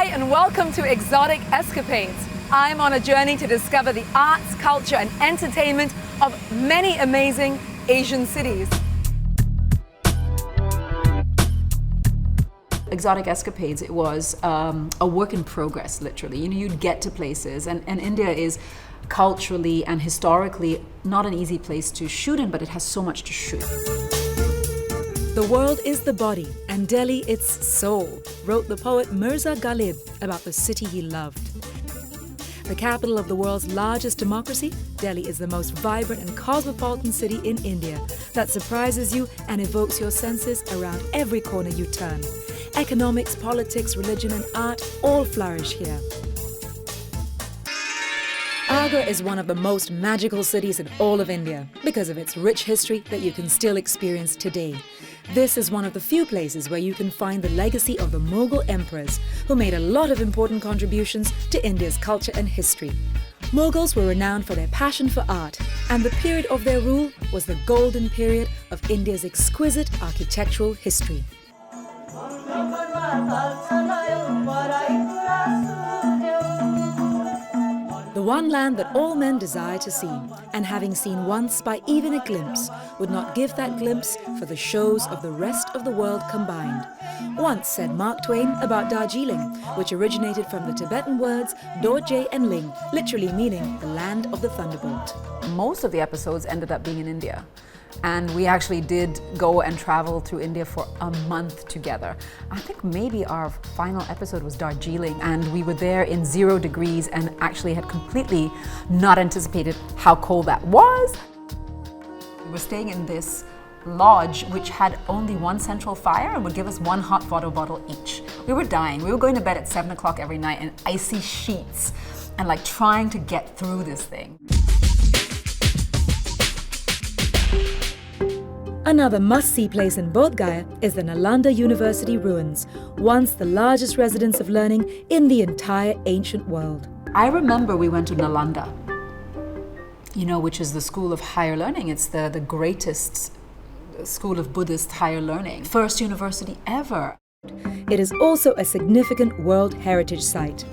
Hi and welcome to Exotic Escapades. I'm on a journey to discover the arts, culture and entertainment of many amazing Asian cities. Exotic Escapades, it was a work in progress, literally. You know, you'd get to places, and India is culturally and historically not an easy place to shoot in, but it has so much to shoot. The world is the body, and Delhi its soul, wrote the poet Mirza Ghalib about the city he loved. The capital of the world's largest democracy, Delhi is the most vibrant and cosmopolitan city in India that surprises you and evokes your senses around every corner you turn. Economics, politics, religion and art all flourish here. Agra is one of the most magical cities in all of India because of its rich history that you can still experience today. This is one of the few places where you can find the legacy of the Mughal emperors who made a lot of important contributions to India's culture and history. Mughals were renowned for their passion for art, and the period of their rule was the golden period of India's exquisite architectural history. The one land that all men desire to see, and having seen once by even a glimpse, would not give that glimpse for the shows of the rest of the world combined. Once said Mark Twain about Darjeeling, which originated from the Tibetan words Dorje and Ling, literally meaning the land of the thunderbolt. Most of the episodes ended up being in India. And we actually did go and travel through India for a month together. I think maybe our final episode was Darjeeling, and we were there in 0 degrees and actually had completely not anticipated how cold that was. We were staying in this lodge which had only one central fire and would give us 1 hot water bottle each. We were dying. We were going to bed at 7 o'clock every night in icy sheets and like trying to get through this thing. Another must-see place in Bodh Gaya is the Nalanda University ruins, once the largest residence of learning in the entire ancient world. I remember we went to Nalanda, you know, which is the school of higher learning. It's the greatest school of Buddhist higher learning. First university ever. It is also a significant World Heritage Site.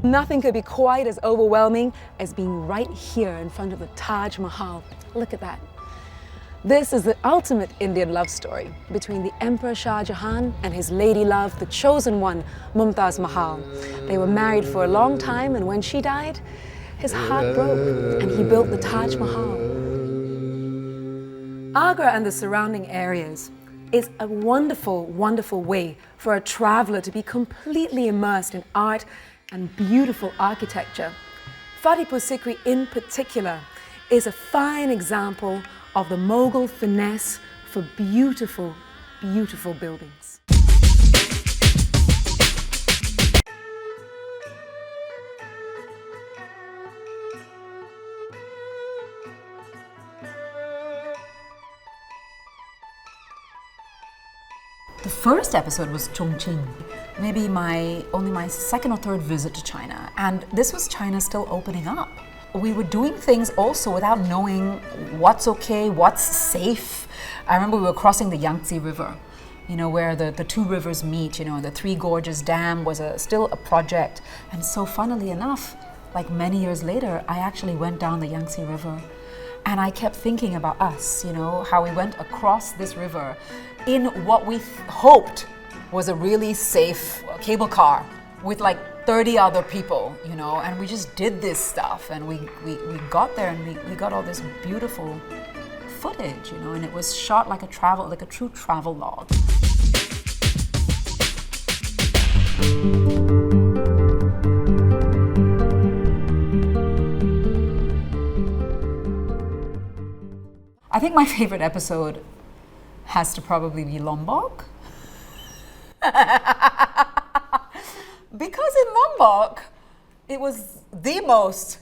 Nothing could be quite as overwhelming as being right here in front of the Taj Mahal. Look at that. This is the ultimate Indian love story between the Emperor Shah Jahan and his lady love, the chosen one, Mumtaz Mahal. They were married for a long time, and when she died, his heart broke and he built the Taj Mahal. Agra and the surrounding areas is a wonderful, wonderful way for a traveler to be completely immersed in art and beautiful architecture. Fatehpur Sikri in particular is a fine example of the Mughal finesse for beautiful, beautiful buildings. The first episode was Chong Qing, maybe only my second or third visit to China, and this was China still opening up. We were doing things also without knowing what's okay, what's safe. I remember we were crossing the Yangtze River, you know, where the 2 rivers meet, you know, the 3 Gorges Dam was still a project. And so funnily enough, like many years later, I actually went down the Yangtze River and I kept thinking about us, you know, how we went across this river in what we hoped was a really safe cable car with like 30 other people, you know, and we just did this stuff, and we got there and we got all this beautiful footage, you know, and it was shot like a true travel log. I think my favorite episode has to probably be Lombok. Because in Lombok, it was the most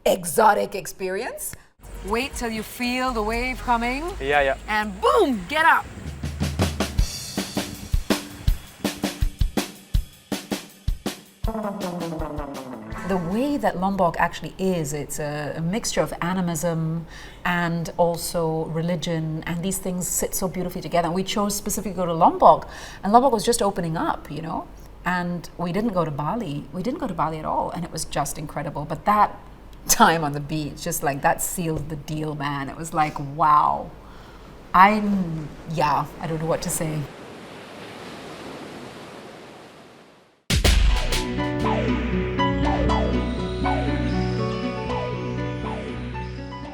exotic experience. Wait till you feel the wave coming. Yeah. And boom, get up. the way that Lombok actually is, it's a mixture of animism and also religion, and these things sit so beautifully together. And we chose specifically to go to Lombok, and Lombok was just opening up, you know, and we didn't go to Bali. We didn't go to Bali at all, and it was just incredible. But that time on the beach, just like that sealed the deal, man. It was like, wow. I don't know what to say.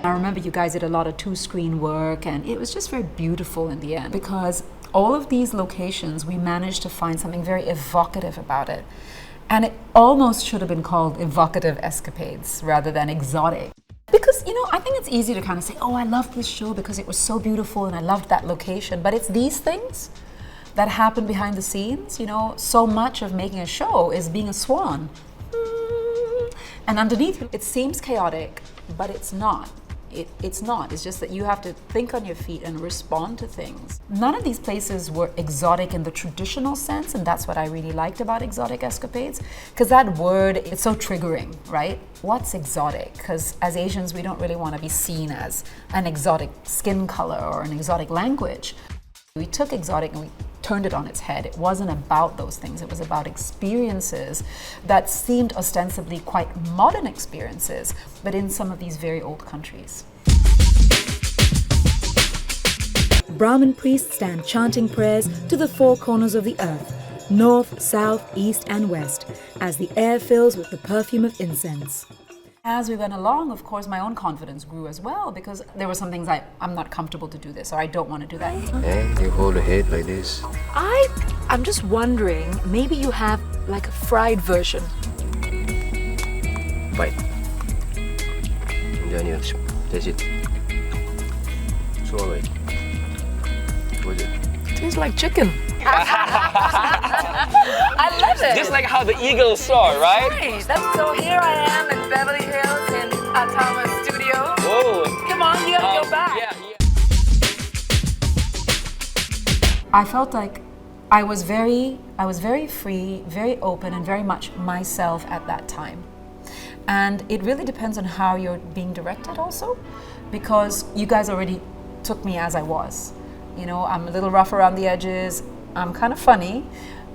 I remember you guys did a lot of 2-screen work, and it was just very beautiful in the end, because all of these locations, we managed to find something very evocative about it. And it almost should have been called Evocative Escapades rather than Exotic. Because, you know, I think it's easy to kind of say, oh, I loved this show because it was so beautiful and I loved that location. But it's these things that happen behind the scenes, you know. So much of making a show is being a swan. And underneath it seems chaotic, but it's not. It's not. It's just that you have to think on your feet and respond to things. None of these places were exotic in the traditional sense, and that's what I really liked about Exotic Escapades, because that word, it's so triggering, right? What's exotic? Because as Asians, we don't really want to be seen as an exotic skin color or an exotic language. We took exotic and we turned it on its head. It wasn't about those things. It was about experiences that seemed ostensibly quite modern experiences, but in some of these very old countries. Brahmin priests stand chanting prayers to the 4 corners of the earth, north, south, east, and west, as the air fills with the perfume of incense. As we went along, of course, my own confidence grew as well, because there were some things I'm not comfortable to do this, or I don't want to do that. And you hold the head like this. I'm just wondering, maybe you have like a fried version. Bite. Then you taste it. Swallow it. What is it? Tastes like chicken. I love it. Just like how the eagle soar, right? Right. So here I am in Beverly Hills in Atama's studio. Whoa. Come on, you gotta go back. Yeah. I felt like I was very free, very open, and very much myself at that time. And it really depends on how you're being directed also, because you guys already took me as I was. You know, I'm a little rough around the edges, I'm kind of funny,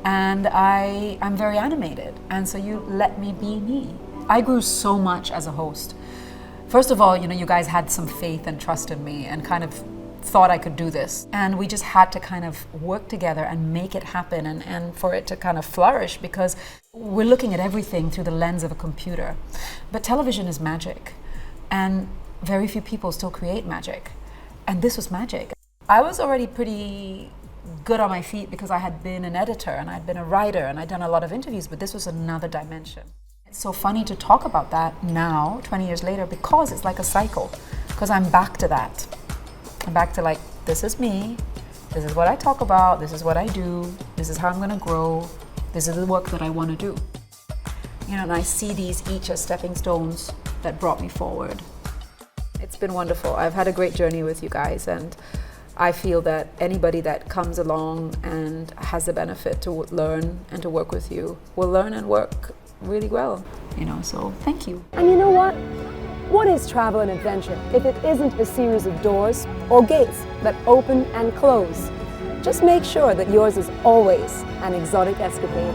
and I'm very animated. And so you let me be me. I grew so much as a host. First of all, you know, you guys had some faith and trust in me and kind of thought I could do this. And we just had to kind of work together and make it happen and for it to kind of flourish, because we're looking at everything through the lens of a computer. But television is magic, and very few people still create magic. And this was magic. I was already pretty good on my feet because I had been an editor and I'd been a writer and I'd done a lot of interviews, but this was another dimension. It's so funny to talk about that now, 20 years later, because it's like a cycle, because I'm back to that. I'm back to like, this is me, this is what I talk about, this is what I do, this is how I'm gonna grow, this is the work that I wanna do. You know, and I see these each as stepping stones that brought me forward. It's been wonderful. I've had a great journey with you guys, and I feel that anybody that comes along and has the benefit to learn and to work with you will learn and work really well, you know, so thank you. And you know what? What is travel and adventure if it isn't a series of doors or gates that open and close? Just make sure that yours is always an exotic escapade.